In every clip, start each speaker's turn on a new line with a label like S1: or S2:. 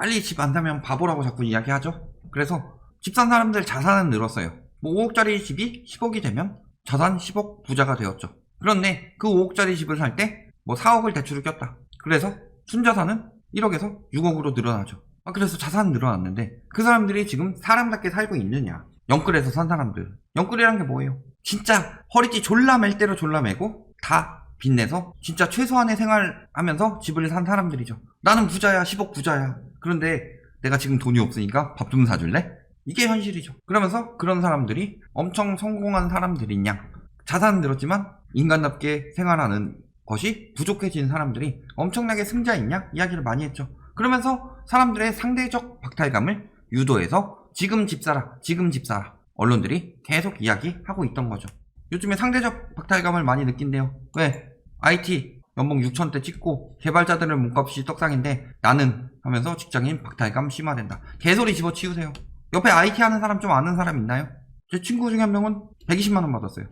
S1: 빨리 집 안 사면 바보라고 자꾸 이야기하죠. 그래서 집 산 사람들 자산은 늘었어요. 뭐 5억짜리 집이 10억이 되면 자산 10억 부자가 되었죠. 그런데 그 5억짜리 집을 살 때 뭐 4억을 대출을 꼈다. 그래서 순자산은 1억에서 6억으로 늘어나죠. 그래서 자산은 늘어났는데 그 사람들이 지금 사람답게 살고 있느냐? 영끌에서 산 사람들. 영끌이란 게 뭐예요? 진짜 허리띠 졸라 맬 대로 졸라 매고 다 빚내서 진짜 최소한의 생활하면서 집을 산 사람들이죠. 나는 부자야, 10억 부자야. 그런데 내가 지금 돈이 없으니까 밥 좀 사줄래? 이게 현실이죠. 그러면서 그런 사람들이 엄청 성공한 사람들이냐? 자산은 늘었지만 인간답게 생활하는 것이 부족해진 사람들이 엄청나게 승자있냐? 이야기를 많이 했죠. 그러면서 사람들의 상대적 박탈감을 유도해서 지금 집 사라, 지금 집 사라. 언론들이 계속 이야기하고 있던 거죠. 요즘에 상대적 박탈감을 많이 느낀대요. 왜? IT 연봉 6천대 찍고 개발자들은 몸값이 떡상인데 나는 하면서 직장인 박탈감 심화된다. 개소리 집어치우세요. 옆에 IT 하는 사람 좀 아는 사람 있나요? 제 친구 중에 한 명은 120만원 받았어요.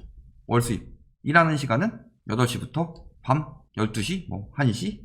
S1: 월 수입. 일하는 시간은 8시부터 밤 12시, 1시,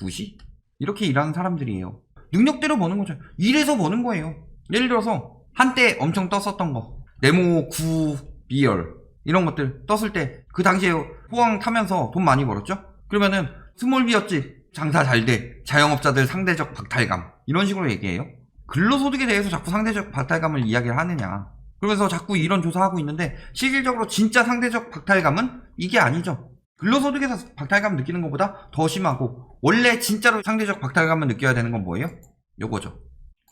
S1: 2시 이렇게 일하는 사람들이에요. 능력대로 버는 거죠. 일해서 버는 거예요. 예를 들어서 한때 엄청 떴었던 거 네모 9 비열 이런 것들 떴을 때 그 당시에 호황 타면서 돈 많이 벌었죠. 그러면은 스몰 비어집 장사 잘돼 자영업자들 상대적 박탈감 이런 식으로 얘기해요. 근로소득에 대해서 자꾸 상대적 박탈감을 이야기를 하느냐. 그러면서 자꾸 이런 조사하고 있는데 실질적으로 진짜 상대적 박탈감은 이게 아니죠. 근로소득에서 박탈감 느끼는 것보다 더 심하고 원래 진짜로 상대적 박탈감을 느껴야 되는 건 뭐예요? 요거죠.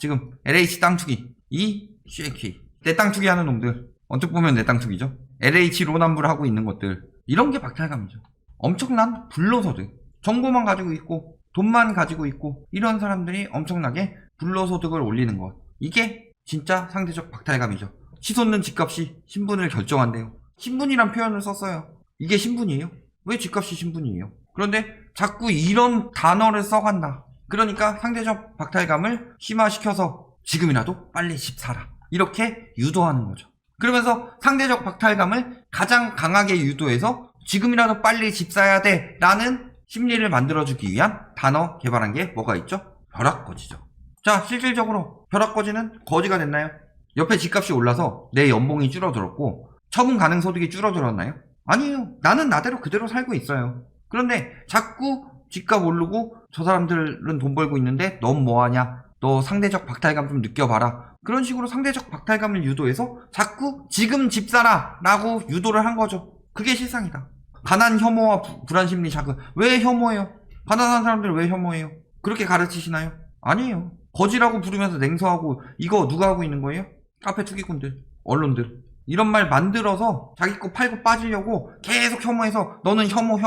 S1: 지금 LH 땅 투기, 이 CK 내 땅 투기 하는 놈들 언뜻 보면 내 땅 투기죠. LH 로남불 하고 있는 것들 이런 게 박탈감이죠. 엄청난 불로소득 정보만 가지고 있고 돈만 가지고 있고 이런 사람들이 엄청나게 불로소득을 올리는 것 이게 진짜 상대적 박탈감이죠. 치솟는 집값이 신분을 결정한대요. 신분이란 표현을 썼어요. 이게 신분이에요? 왜 집값이 신분이에요? 그런데 자꾸 이런 단어를 써간다. 그러니까 상대적 박탈감을 심화시켜서 지금이라도 빨리 집 사라 이렇게 유도하는 거죠. 그러면서 상대적 박탈감을 가장 강하게 유도해서 지금이라도 빨리 집 사야 돼 라는 심리를 만들어주기 위한 단어 개발한 게 뭐가 있죠? 벼락거지죠. 자, 실질적으로 벼락거지는 거지가 됐나요? 옆에 집값이 올라서 내 연봉이 줄어들었고 처분 가능 소득이 줄어들었나요? 아니에요. 나는 나대로 그대로 살고 있어요. 그런데 자꾸 집값 오르고 저 사람들은 돈 벌고 있는데 넌 뭐하냐? 너 상대적 박탈감 좀 느껴봐라. 그런 식으로 상대적 박탈감을 유도해서 자꾸 지금 집 사라 라고 유도를 한 거죠. 그게 실상이다. 가난 혐오와 불안심리 자극. 왜 혐오해요? 가난한 사람들 왜 혐오해요? 그렇게 가르치시나요? 아니에요. 거지라고 부르면서 냉소하고 이거 누가 하고 있는 거예요? 카페 투기꾼들, 언론들. 이런 말 만들어서 자기 거 팔고 빠지려고 계속 혐오해서 너는 혐오.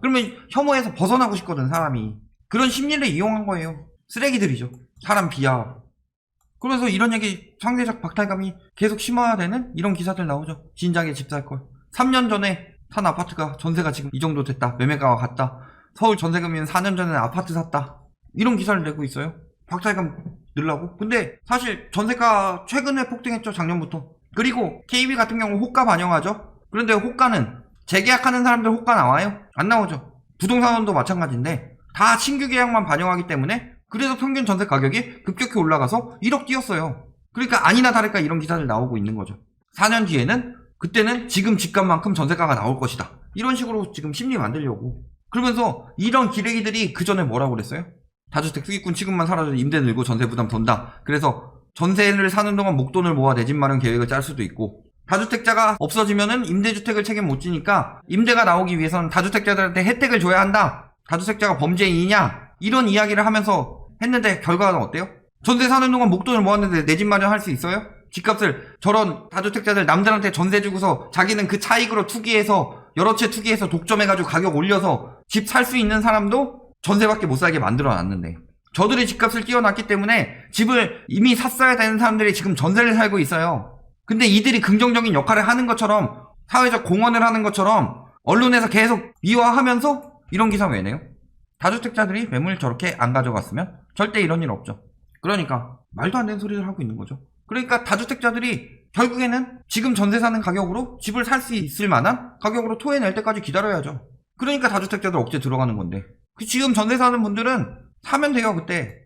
S1: 그러면 혐오해서 벗어나고 싶거든 사람이. 그런 심리를 이용한 거예요. 쓰레기들이죠. 사람 비하하고. 그러면서 이런 얘기 상대적 박탈감이 계속 심화되는 이런 기사들 나오죠. 진작에 집 살 걸. 3년 전에 산 아파트가 전세가 지금 이 정도 됐다. 매매가가 갔다. 서울 전세금리는 4년 전에 아파트 샀다. 이런 기사를 내고 있어요. 박탈감 늘라고. 근데 사실 전세가 최근에 폭등했죠. 작년부터. 그리고 KB 같은 경우 호가 반영하죠. 그런데 호가는 재계약하는 사람들 호가 나와요? 안 나오죠. 부동산원도 마찬가지인데 다 신규 계약만 반영하기 때문에 그래서 평균 전세 가격이 급격히 올라가서 1억 뛰었어요. 그러니까 아니나 다를까 이런 기사들 나오고 있는 거죠. 4년 뒤에는 그때는 지금 집값만큼 전세가가 나올 것이다. 이런 식으로 지금 심리 만들려고. 그러면서 이런 기레기들이 그 전에 뭐라고 그랬어요? 다주택 투기꾼 취급만 사라져 임대 늘고 전세 부담 돈다. 그래서 전세를 사는 동안 목돈을 모아 내 집 마련 계획을 짤 수도 있고 다주택자가 없어지면은 임대주택을 책임 못 지니까 임대가 나오기 위해서는 다주택자들한테 혜택을 줘야 한다. 다주택자가 범죄인이냐? 이런 이야기를 하면서 했는데 결과는 어때요? 전세 사는 동안 목돈을 모았는데 내 집 마련할 수 있어요? 집값을 저런 다주택자들 남들한테 전세 주고서 자기는 그 차익으로 투기해서 여러 채 투기해서 독점해가지고 가격 올려서 집 살 수 있는 사람도 전세밖에 못 살게 만들어놨는데 저들이 집값을 띄워놨기 때문에 집을 이미 샀어야 되는 사람들이 지금 전세를 살고 있어요. 근데 이들이 긍정적인 역할을 하는 것처럼 사회적 공헌을 하는 것처럼 언론에서 계속 미화하면서 이런 기사 왜 내요? 다주택자들이 매물 저렇게 안 가져갔으면 절대 이런 일 없죠. 그러니까 말도 안 되는 소리를 하고 있는 거죠. 그러니까 다주택자들이 결국에는 지금 전세 사는 가격으로 집을 살 수 있을 만한 가격으로 토해낼 때까지 기다려야죠. 그러니까 다주택자들 억제 들어가는 건데 지금 전세 사는 분들은 사면 돼요. 그때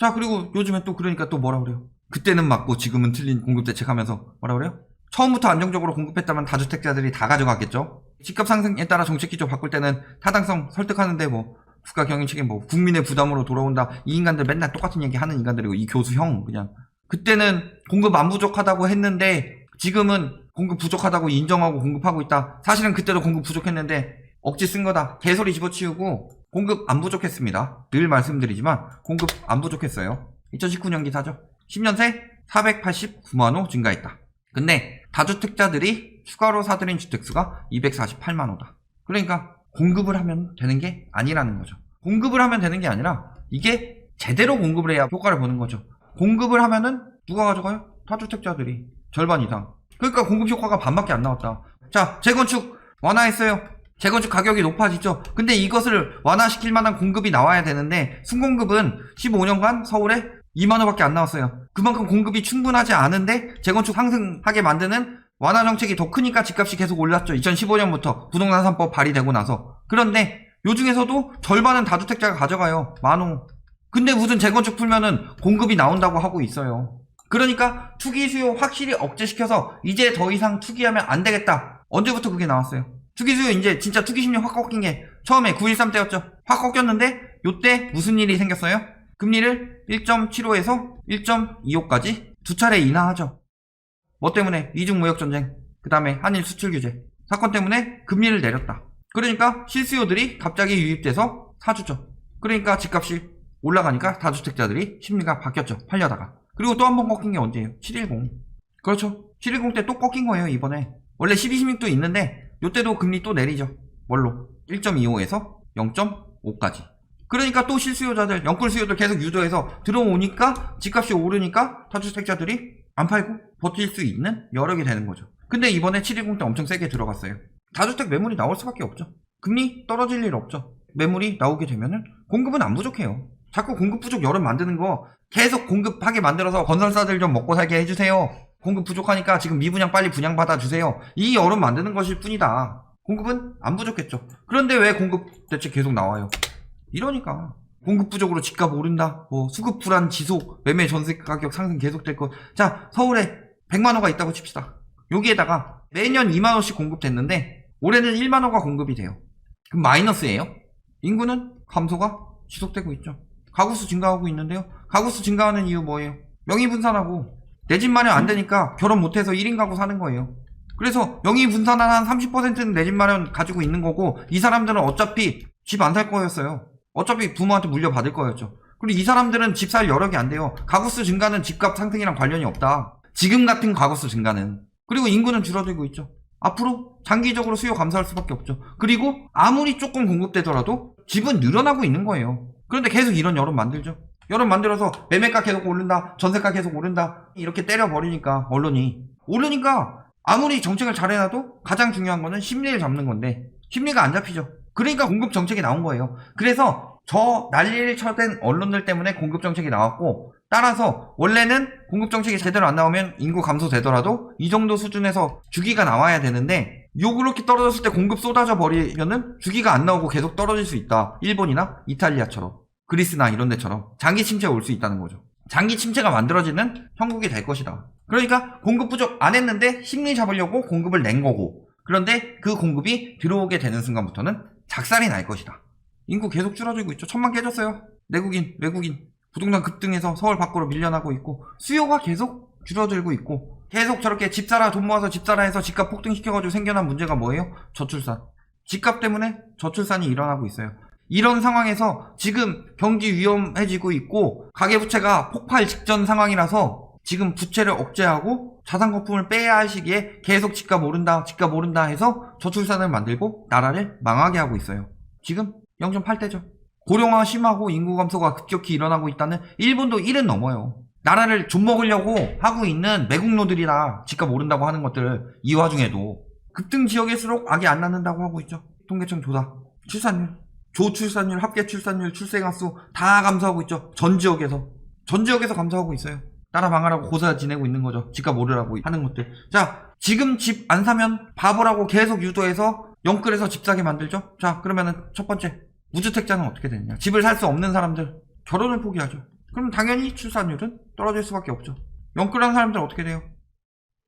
S1: 자, 그리고 요즘에 또 그러니까 또 뭐라 그래요? 그때는 맞고 지금은 틀린 공급 대책 하면서 뭐라 그래요? 처음부터 안정적으로 공급했다면 다주택자들이 다 가져갔겠죠? 집값 상승에 따라 정책 기조 바꿀 때는 타당성 설득하는데 뭐 국가 경영 책임 뭐 국민의 부담으로 돌아온다. 이 인간들 맨날 똑같은 얘기 하는 인간들이고 이 교수형 그냥 그때는 공급 안 부족하다고 했는데 지금은 공급 부족하다고 인정하고 공급하고 있다. 사실은 그때도 공급 부족했는데 억지 쓴 거다. 개소리 집어치우고 공급 안 부족했습니다. 늘 말씀드리지만 공급 안 부족했어요. 2019년 기사죠. 10년 새 489만 호 증가했다. 근데 다주택자들이 추가로 사들인 주택수가 248만 호다. 그러니까 공급을 하면 되는 게 아니라는 거죠. 공급을 하면 되는 게 아니라 이게 제대로 공급을 해야 효과를 보는 거죠. 공급을 하면은 누가 가져가요? 다주택자들이 절반 이상. 그러니까 공급 효과가 반밖에 안 나왔다. 자, 재건축 완화했어요. 재건축 가격이 높아지죠. 근데 이것을 완화시킬 만한 공급이 나와야 되는데 순공급은 15년간 서울에 2만호밖에 안 나왔어요. 그만큼 공급이 충분하지 않은데 재건축 상승하게 만드는 완화 정책이 더 크니까 집값이 계속 올랐죠. 2015년부터 부동산 3법 발의되고 나서. 그런데 요 중에서도 절반은 다주택자가 가져가요. 만호. 근데 무슨 재건축 풀면은 공급이 나온다고 하고 있어요. 그러니까 투기 수요 확실히 억제시켜서 이제 더 이상 투기하면 안 되겠다. 언제부터 그게 나왔어요? 투기 수요 이제 진짜 투기 심리 확 꺾인 게 처음에 9.13 때였죠. 확 꺾였는데 요때 무슨 일이 생겼어요? 금리를 1.75에서 1.25까지 두 차례 인하하죠. 뭐 때문에? 이중 무역 전쟁, 그 다음에 한일 수출 규제 사건 때문에 금리를 내렸다. 그러니까 실수요들이 갑자기 유입돼서 사주죠. 그러니까 집값이 올라가니까 다주택자들이 심리가 바뀌었죠. 팔려다가. 그리고 또 한 번 꺾인 게 언제예요? 7.10. 그렇죠. 7.10 때 또 꺾인 거예요. 이번에. 원래 12.16도 있는데 요때도 금리 또 내리죠. 뭘로? 1.25에서 0.5까지. 그러니까 또 실수요자들, 영끌 수요들 계속 유도해서 들어오니까 집값이 오르니까 다주택자들이 안 팔고 버틸 수 있는 여력이 되는 거죠. 근데 이번에 7.10 때 엄청 세게 들어갔어요. 다주택 매물이 나올 수밖에 없죠. 금리 떨어질 일 없죠. 매물이 나오게 되면은 공급은 안 부족해요. 자꾸 공급 부족 여론 만드는 거 계속 공급하게 만들어서 건설사들 좀 먹고 살게 해주세요. 공급 부족하니까 지금 미분양 빨리 분양받아 주세요. 이 여론 만드는 것일 뿐이다. 공급은 안 부족했죠. 그런데 왜 공급 대책 계속 나와요? 이러니까 공급 부족으로 집값 오른다. 뭐 수급 불안 지속, 매매 전세 가격 상승 계속될 것. 자, 서울에 100만호가 있다고 칩시다. 여기에다가 매년 2만호씩 공급됐는데 올해는 1만호가 공급이 돼요. 그럼 마이너스예요? 인구는 감소가 지속되고 있죠. 가구수 증가하고 있는데요. 가구수 증가하는 이유 뭐예요? 명의분산하고 내 집 마련 안 되니까 결혼 못해서 1인 가구 사는 거예요. 그래서 명의분산한 한 30%는 내 집 마련 가지고 있는 거고 이 사람들은 어차피 집 안 살 거였어요. 어차피 부모한테 물려받을 거였죠. 그리고 이 사람들은 집 살 여력이 안 돼요. 가구수 증가는 집값 상승이랑 관련이 없다. 지금 같은 가구수 증가는. 그리고 인구는 줄어들고 있죠. 앞으로 장기적으로 수요 감소할 수밖에 없죠. 그리고 아무리 조금 공급되더라도 집은 늘어나고 있는 거예요. 그런데 계속 이런 여론 만들죠. 여론 만들어서 매매가 계속 오른다, 전세가 계속 오른다 이렇게 때려버리니까 언론이 오르니까 아무리 정책을 잘 해놔도 가장 중요한 거는 심리를 잡는 건데 심리가 안 잡히죠. 그러니까 공급 정책이 나온 거예요. 그래서 저 난리를 쳐댄 언론들 때문에 공급 정책이 나왔고 따라서 원래는 공급 정책이 제대로 안 나오면 인구 감소되더라도 이 정도 수준에서 주기가 나와야 되는데 그렇게 떨어졌을 때 공급 쏟아져 버리면은 주기가 안 나오고 계속 떨어질 수 있다. 일본이나 이탈리아처럼 그리스나 이런 데처럼 장기 침체가 올 수 있다는 거죠. 장기 침체가 만들어지는 형국이 될 것이다. 그러니까 공급 부족 안 했는데 심리 잡으려고 공급을 낸 거고 그런데 그 공급이 들어오게 되는 순간부터는 작살이 날 것이다. 인구 계속 줄어들고 있죠. 1000만 깨졌어요. 내국인, 외국인. 부동산 급등해서 서울 밖으로 밀려나고 있고 수요가 계속 줄어들고 있고 계속 저렇게 집 사라 돈 모아서 집 사라 해서 집값 폭등시켜가지고 생겨난 문제가 뭐예요? 저출산. 집값 때문에 저출산이 일어나고 있어요. 이런 상황에서 지금 경기 위험해지고 있고 가계부채가 폭발 직전 상황이라서 지금 부채를 억제하고 자산 거품을 빼야 할 시기에 계속 집값 오른다 해서 저출산을 만들고 나라를 망하게 하고 있어요. 지금 0.8대죠. 고령화 심하고 인구 감소가 급격히 일어나고 있다는 일본도 1은 넘어요. 나라를 좀 먹으려고 하고 있는 매국노들이라 집값 오른다고 하는 것들 이 와중에도 급등 지역일수록 악이 안 낳는다고 하고 있죠. 통계청 조사. 출산율, 조출산율, 합계 출산율, 출생아 수 다 감소하고 있죠. 전 지역에서 감소하고 있어요. 나라 망하라고 고사 지내고 있는 거죠. 집값 오르라고 하는 것들. 자, 지금 집 안 사면 바보라고 계속 유도해서 영끌해서 집 사게 만들죠. 자, 그러면은 첫 번째 무주택자는 어떻게 되느냐. 집을 살 수 없는 사람들 결혼을 포기하죠. 그럼 당연히 출산율은 떨어질 수밖에 없죠. 영끌한 사람들은 어떻게 돼요?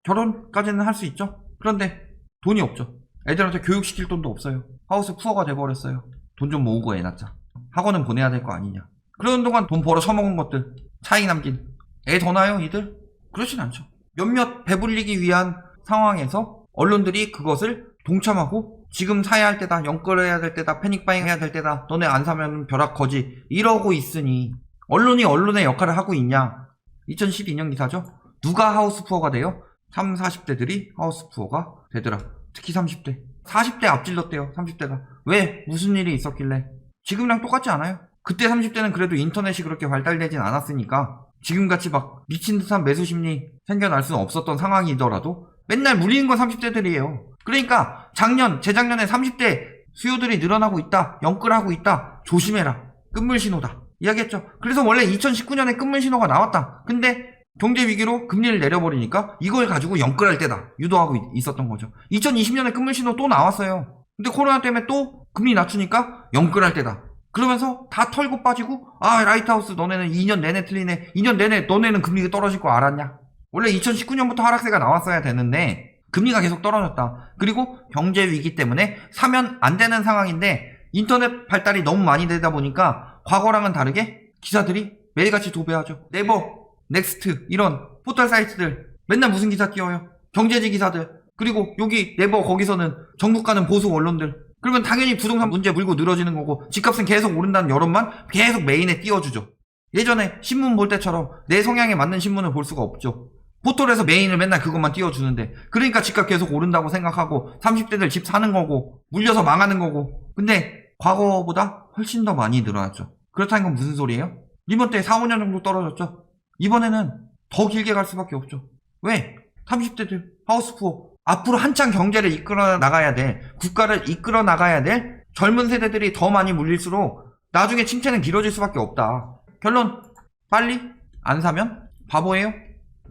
S1: 결혼까지는 할 수 있죠. 그런데 돈이 없죠. 애들한테 교육시킬 돈도 없어요. 하우스 푸어가 돼버렸어요. 돈 좀 모으고 애 낳자. 학원은 보내야 될 거 아니냐. 그러는 동안 돈 벌어 처먹은 것들 차이 남긴 애 더 나요 이들? 그렇진 않죠. 몇몇 배불리기 위한 상황에서 언론들이 그것을 동참하고 지금 사야 할 때다, 영끌해야 될 때다, 패닉바잉 해야 될 때다, 너네 안 사면 벼락 거지 이러고 있으니 언론이 언론의 역할을 하고 있냐. 2012년 기사죠. 누가 하우스 푸어가 돼요? 30, 40대들이 하우스 푸어가 되더라. 특히 30대 40대 앞질렀대요. 30대가 왜? 무슨 일이 있었길래? 지금이랑 똑같지 않아요? 그때 30대는 그래도 인터넷이 그렇게 발달되진 않았으니까 지금같이 막 미친듯한 매수심리 생겨날 수는 없었던 상황이더라도 맨날 물리는 건 30대들이에요. 그러니까 재작년에 30대 수요들이 늘어나고 있다, 영끌하고 있다, 조심해라, 끝물신호다 이야기했죠. 그래서 원래 2019년에 끝물신호가 나왔다. 근데 경제위기로 금리를 내려버리니까 이걸 가지고 영끌할 때다 유도하고 있었던 거죠. 2020년에 끝물신호 또 나왔어요. 근데 코로나 때문에 또 금리 낮추니까 영끌할 때다. 그러면서 다 털고 빠지고 라이트하우스 너네는 2년 내내 틀리네. 2년 내내 너네는 금리가 떨어질 거 알았냐. 원래 2019년부터 하락세가 나왔어야 되는데 금리가 계속 떨어졌다. 그리고 경제위기 때문에 사면 안 되는 상황인데 인터넷 발달이 너무 많이 되다 보니까 과거랑은 다르게 기사들이 매일같이 도배하죠. 네이버, 넥스트 이런 포털 사이트들 맨날 무슨 기사 띄워요? 경제지 기사들. 그리고 여기 네이버 거기서는 정국 가는 보수 언론들. 그러면 당연히 부동산 문제 물고 늘어지는 거고 집값은 계속 오른다는 여론만 계속 메인에 띄워주죠. 예전에 신문 볼 때처럼 내 성향에 맞는 신문을 볼 수가 없죠. 포털에서 메인을 맨날 그것만 띄워주는데 그러니까 집값 계속 오른다고 생각하고 30대들 집 사는 거고 물려서 망하는 거고. 근데 과거보다 훨씬 더 많이 늘어났죠. 그렇다는 건 무슨 소리예요? 이번 때 4, 5년 정도 떨어졌죠. 이번에는 더 길게 갈 수밖에 없죠. 왜? 30대들 하우스푸어 앞으로 한창 경제를 이끌어 나가야 돼, 국가를 이끌어 나가야 될 젊은 세대들이 더 많이 물릴수록 나중에 침체는 길어질 수밖에 없다. 결론, 빨리 안 사면 바보예요.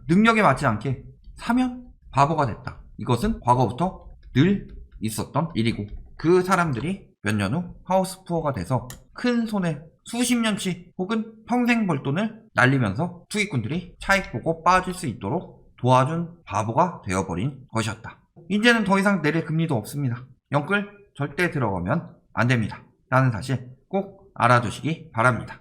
S1: 능력에 맞지 않게 사면 바보가 됐다. 이것은 과거부터 늘 있었던 일이고 그 사람들이 몇 년 후 하우스푸어가 돼서 큰 손해 수십 년치 혹은 평생 벌 돈을 날리면서 투기꾼들이 차익 보고 빠질 수 있도록 도와준 바보가 되어버린 것이었다. 이제는 더 이상 내릴 금리도 없습니다. 영끌 절대 들어가면 안 됩니다. 라는 사실 꼭 알아두시기 바랍니다.